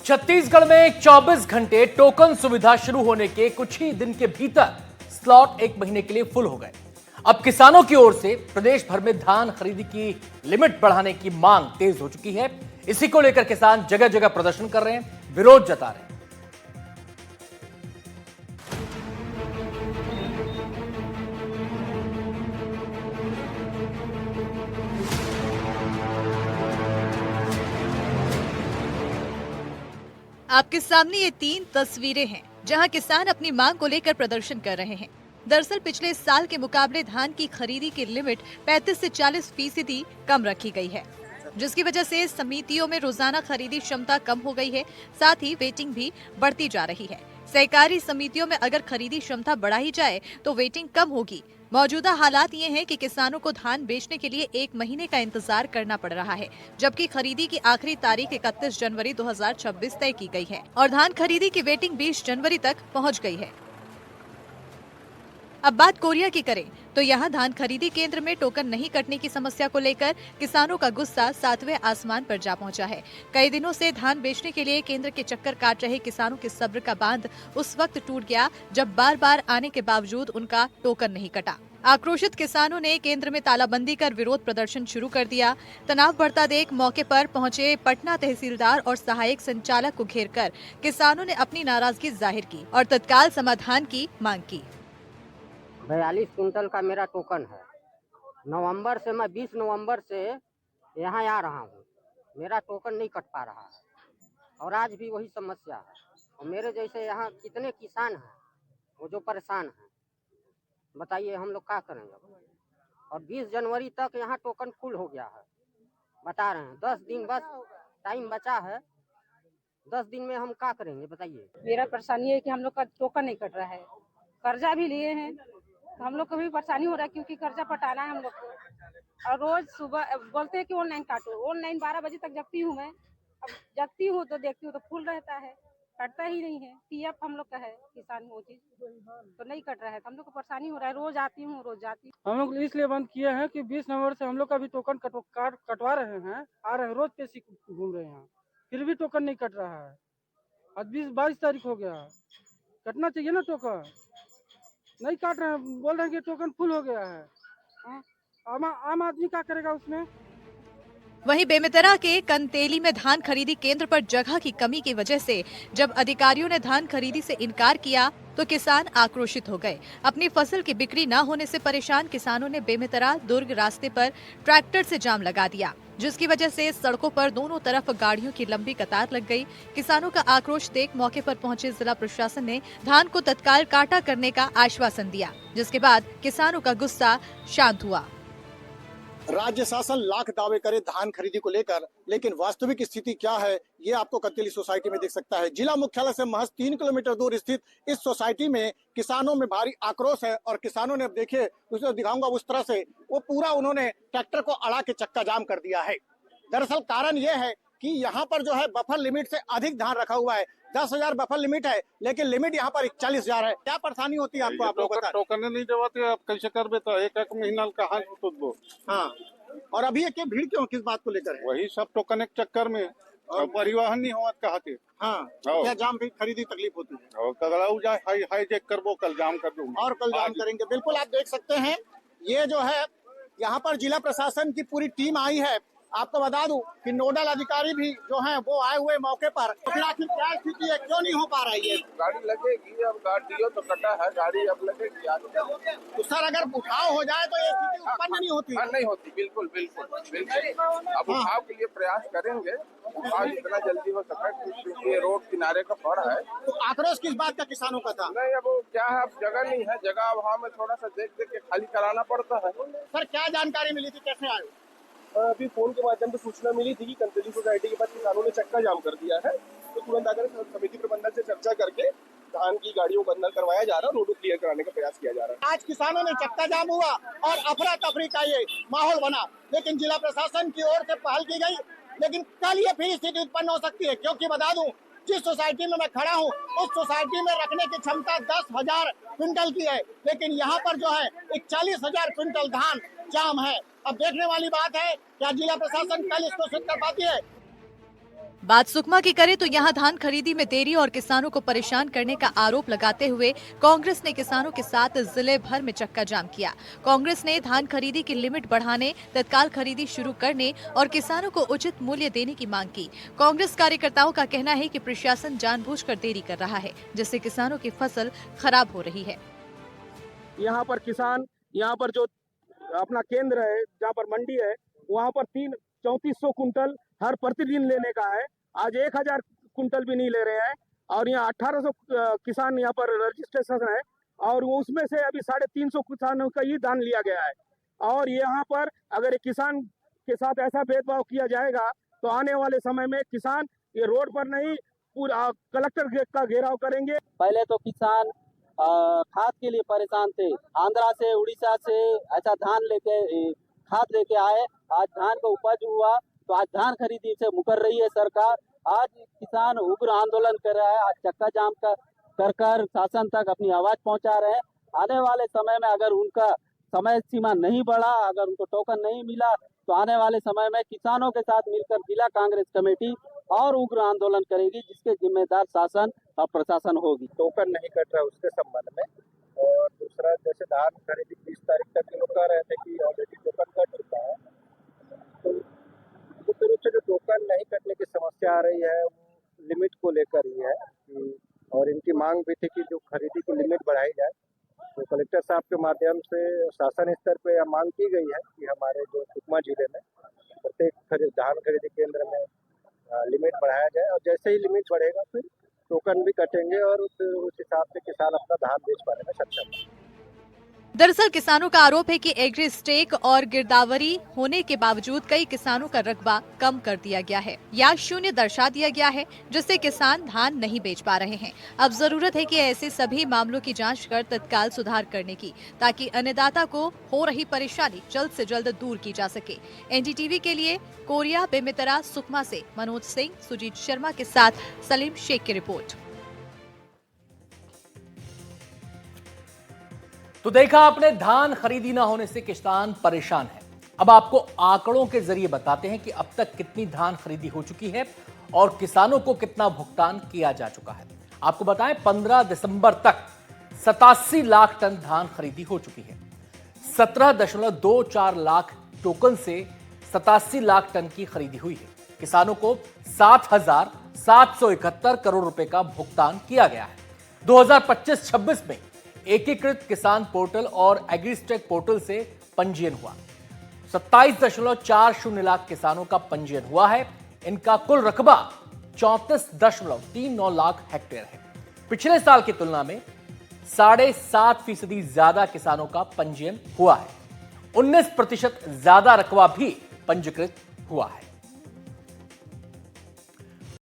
छत्तीसगढ़ में 24 घंटे टोकन सुविधा शुरू होने के कुछ ही दिन के भीतर स्लॉट 1 महीने के लिए फुल हो गए। अब किसानों की ओर से प्रदेश भर में धान खरीदी की लिमिट बढ़ाने की मांग तेज हो चुकी है। इसी को लेकर किसान जगह जगह प्रदर्शन कर रहे हैं, विरोध जता रहे हैं। आपके सामने ये 3 तस्वीरें हैं जहां किसान अपनी मांग को लेकर प्रदर्शन कर रहे हैं। दरअसल पिछले साल के मुकाबले धान की खरीदी की लिमिट 35 से 40% कम रखी गई है, जिसकी वजह से समितियों में रोजाना खरीदी क्षमता कम हो गई है। साथ ही वेटिंग भी बढ़ती जा रही है। सहकारी समितियों में अगर खरीदी क्षमता बढ़ाई जाए तो वेटिंग कम होगी। मौजूदा हालात ये हैं कि किसानों को धान बेचने के लिए 1 महीने का इंतजार करना पड़ रहा है, जबकि खरीदी की आखिरी तारीख 31 जनवरी 2026 तय की गई है और धान खरीदी की वेटिंग 20 जनवरी तक पहुंच गई है। अब बात कोरिया की करें तो यहाँ धान खरीदी केंद्र में टोकन नहीं कटने की समस्या को लेकर किसानों का गुस्सा 7वें आसमान पर जा पहुंचा है। कई दिनों से धान बेचने के लिए केंद्र के चक्कर काट रहे किसानों के सब्र का बांध उस वक्त टूट गया जब बार बार आने के बावजूद उनका टोकन नहीं कटा। आक्रोशित किसानों ने केंद्र में तालाबंदी कर विरोध प्रदर्शन शुरू कर दिया। तनाव बढ़ता देख मौके पर पहुंचे पटना तहसीलदार और सहायक संचालक को घेरकर किसानों ने अपनी नाराजगी जाहिर की और तत्काल समाधान की मांग की। 42 कुंटल का मेरा टोकन है। नवंबर से मैं 20 नवंबर से यहाँ आ रहा हूँ, मेरा टोकन नहीं कट पा रहा है और आज भी वही समस्या है। और मेरे जैसे यहाँ कितने किसान हैं वो जो परेशान हैं, बताइए हम लोग क्या करेंगे। और 20 जनवरी तक यहाँ टोकन फुल हो गया है, बता रहे हैं 10 दिन बस टाइम बचा है। 10 दिन में हम क्या करेंगे बताइए। मेरा परेशानी है कि हम लोग का टोकन नहीं कट रहा है, कर्जा भी लिए हैं तो हम लोग को भी परेशानी हो रहा है क्योंकि कर्जा पटाना है हम लोग को। और रोज सुबह बोलते हैं कि ऑनलाइन काटो, ऑनलाइन 12 बजे तक जगती हूँ मैं। अब जगती हूँ तो देखती हूँ तो फुल रहता है, कटता ही नहीं है। पीएफ हम लोग का है किसान, वो चीज तो नहीं कट रहा है, तो हम लोग को परेशानी हो रहा है। रोज आती हूँ, रोज जाती हूँ। हम लोग इसलिए बंद किए हैं कि 20 नवंबर से हम लोग का भी टोकन कटवा रहे हैं, आ रहे हैं, रोज पेशी घूम रहे हैं, फिर भी टोकन नहीं कट रहा है। आज 22 तारीख हो गया, कटना चाहिए ना टोकन, नहीं काट रहे हैं, बोल रहे हैं कि टोकन फुल हो गया है। आम आदमी क्या करेगा उसमें। वहीं बेमेतरा के कंतेली में धान खरीदी केंद्र पर जगह की कमी की वजह से जब अधिकारियों ने धान खरीदी से इनकार किया तो किसान आक्रोशित हो गए। अपनी फसल की बिक्री न होने से परेशान किसानों ने बेमेतरा दुर्ग रास्ते पर ट्रैक्टर से जाम लगा दिया, जिसकी वजह से सड़कों पर दोनों तरफ गाड़ियों की लंबी कतार लग गई। किसानों का आक्रोश देख मौके पर पहुंचे जिला प्रशासन ने धान को तत्काल काटा करने का आश्वासन दिया, जिसके बाद किसानों का गुस्सा शांत हुआ। राज्य शासन लाख दावे करे धान खरीदी को लेकर, लेकिन वास्तविक स्थिति क्या है ये आपको कंतेली सोसाइटी में दिख सकता है। जिला मुख्यालय से महज 3 किलोमीटर दूर स्थित इस सोसाइटी में किसानों में भारी आक्रोश है और किसानों ने, अब देखिए उसे दिखाऊंगा उस तरह से, वो पूरा उन्होंने ट्रैक्टर को अड़ा के चक्का जाम कर दिया है। दरअसल कारण ये है कि यहाँ पर जो है बफर लिमिट से अधिक धान रखा हुआ है। 10,000 बफर लिमिट है, लेकिन लिमिट यहाँ पर 41,000 है। क्या परेशानी होती है आपको? आप लोग बताएं। टोकन नहीं देवाते, आप कैसे कर बेता? एक महीना कहाँ वो। हाँ, और अभी ये भीड़ क्यों, किस बात को लेकर है? वही सब टोकन एक चक्कर में और परिवहन नहीं हुआ कहते। हाँ, क्या जाम भी खरीदी तकलीफ होती है। और कगड़ाऊ जाए हाई चेक करबो, कल जाम कर दूंगा और कल जाम करेंगे। बिल्कुल, आप देख सकते हैं ये जो है यहाँ पर जिला प्रशासन की पूरी टीम आई है। आपको बता दूं कि नोडल अधिकारी भी जो हैं वो आए हुए मौके पर। फिर आखिर क्या स्थिति है, क्यों नहीं हो पा रहा है ये? गाड़ी लगेगी, अब गाड़ी तो कटा है, गाड़ी अब लगेगी। तो सर अगर उठाव हो जाए तो ये स्थिति उत्पन्न नहीं होती? नहीं होती, बिल्कुल बिल्कुल बिल्कुल। अब उठाव के लिए प्रयास करेंगे, उठाव जितना जल्दी हो सके, क्योंकि ये रोड किनारे का पड़ है। तो आक्रोश किस बात का किसानों का था? नहीं, अब क्या है, अब जगह नहीं है, जगह अभाव में थोड़ा सा देख देख के खाली कराना पड़ता है। सर क्या जानकारी मिली थी, कैसे आए? अभी फोन के माध्यम से सूचना मिली थी कि कंतेली सोसाइटी के पास किसानों ने चक्का जाम कर दिया है, तो तुरंत आकर समिति प्रबंधन से चर्चा करके धान की गाड़ियों को अंदर करवाया जा रहा है, रोड क्लियर कराने का प्रयास किया जा रहा है। आज किसानों ने चक्का जाम हुआ और अफरा तफरी का ये माहौल बना, लेकिन जिला प्रशासन की ओर से पहल की गई। लेकिन कल ये फिर स्थिति उत्पन्न हो सकती है, क्योंकि बता दूं जिस सोसाइटी में मैं खड़ा हूँ उस सोसाइटी में रखने की क्षमता 10,000 क्विंटल की है, लेकिन यहाँ पर जो है 41,000 क्विंटल धान जाम है। अब देखने वाली बात है क्या जिला प्रशासन कल इसको सिद्ध कर पाती है। बात सुकमा की करें तो यहां धान खरीदी में देरी और किसानों को परेशान करने का आरोप लगाते हुए कांग्रेस ने किसानों के साथ जिले भर में चक्का जाम किया। कांग्रेस ने धान खरीदी की लिमिट बढ़ाने, तत्काल खरीदी शुरू करने और किसानों को उचित मूल्य देने की मांग की। कांग्रेस कार्यकर्ताओं का कहना है कि प्रशासन जानबूझकर देरी कर रहा है, जिससे किसानों की फसल खराब हो रही है। यहाँ पर किसान, यहाँ पर जो अपना केंद्र है, जहाँ पर मंडी है, वहाँ पर 3400 कुंटल हर प्रतिदिन लेने का है। आज 1000 कुंटल भी नहीं ले रहे हैं और यहाँ 1800 किसान यहाँ पर रजिस्ट्रेशन है और उसमें से अभी 350 किसानों का ही दान लिया गया है। और यहाँ पर अगर किसान के साथ ऐसा भेदभाव किया जाएगा तो आने वाले समय में किसान ये रोड पर नहीं, पूरा कलेक्टर का घेराव करेंगे। पहले तो किसान खाद के लिए परेशान थे, आंध्रा से, उड़ीसा से ऐसा धान लेके खाद लेके आए। आज धान का उपज हुआ तो आज धान खरीदी से मुकर रही है सरकार। आज किसान उग्र आंदोलन कर रहा है, आज चक्का जाम कर शासन तक अपनी आवाज पहुंचा रहे हैं। आने वाले समय में अगर उनका समय सीमा नहीं बढ़ा, अगर उनको टोकन नहीं मिला तो आने वाले समय में किसानों के साथ मिलकर जिला कांग्रेस कमेटी और उग्र आंदोलन करेगी, जिसके जिम्मेदार शासन और प्रशासन होगी। टोकन नहीं कट रहा उसके संबंध में, और दूसरा जैसे धान खरीदी 20 तारीख तक लोग कह रहे थे कि ऑलरेडी टोकन कट चुका है, तो मुख्य रूप से जो टोकन नहीं कटने की समस्या आ रही है लिमिट को लेकर ही है। और इनकी मांग भी थी कि जो खरीदी की लिमिट बढ़ाई जाए, तो कलेक्टर साहब के माध्यम से शासन स्तर पे यह मांग की गई है कि हमारे जो सुकमा जिले में प्रत्येक धान खरीदी केंद्र में लिमिट बढ़ाया जाए और जैसे ही लिमिट बढ़ेगा फिर टोकन भी कटेंगे और फिर उस हिसाब से किसान अपना धान बेच पाने में सक्षम है। दरअसल किसानों का आरोप है कि एग्री स्टेक और गिरदावरी होने के बावजूद कई किसानों का रकबा कम कर दिया गया है या शून्य दर्शा दिया गया है, जिससे किसान धान नहीं बेच पा रहे हैं। अब जरूरत है कि ऐसे सभी मामलों की जांच कर तत्काल सुधार करने की, ताकि अन्नदाता को हो रही परेशानी जल्द से जल्द दूर की जा सके। एनडीटीवी के लिए कोरिया बेमितरा सुकमा से मनोज सिंह, सुजीत शर्मा के साथ सलीम शेख की रिपोर्ट। तो देखा आपने, धान खरीदी ना होने से किसान परेशान है। अब आपको आंकड़ों के जरिए बताते हैं कि अब तक कितनी धान खरीदी हो चुकी है और किसानों को कितना भुगतान किया जा चुका है। आपको बताएं, 15 दिसंबर तक 87 लाख टन धान खरीदी हो चुकी है। 17.24 लाख टोकन से 87 लाख टन की खरीदी हुई है। किसानों को 7,771 करोड़ रुपए का भुगतान किया गया है। 2025-26 में एकीकृत किसान पोर्टल और एग्रीस्टेक पोर्टल से पंजीयन हुआ। 27.40 लाख किसानों का पंजीयन हुआ है। इनका कुल रकबा 34.39 लाख हेक्टेयर है। पिछले साल की तुलना में 7.5% ज्यादा किसानों का पंजीयन हुआ है। 19% ज्यादा रकबा भी पंजीकृत हुआ है।